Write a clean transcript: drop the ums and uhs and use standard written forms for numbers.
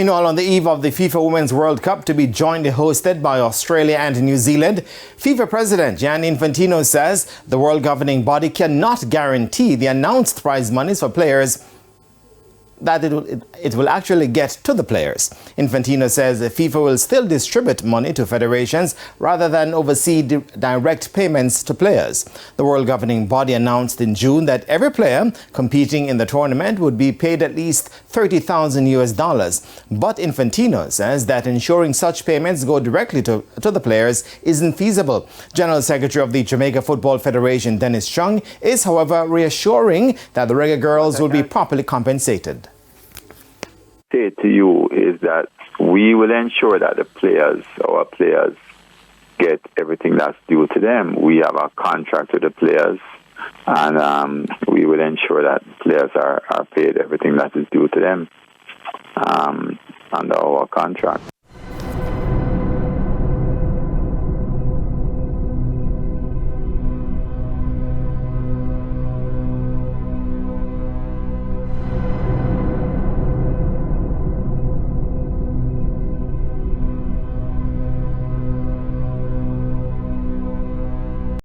Meanwhile, on the eve of the FIFA Women's World Cup to be jointly hosted by Australia and New Zealand, FIFA President Gianni Infantino says the world governing body cannot guarantee the announced prize monies for players that it will actually get to the players. Infantino says the FIFA will still distribute money to federations rather than oversee direct payments to players. The world governing body announced in June that every player competing in the tournament would be paid at least $30,000. But Infantino says that ensuring such payments go directly to the players isn't feasible. General Secretary of the Jamaica Football Federation, Dennis Chung, is, however, reassuring that the Reggae girls will be properly compensated. Say to you is that we will ensure that our players get everything that's due to them. We have a contract with the players, and we will ensure that players are paid everything that is due to them under our contract.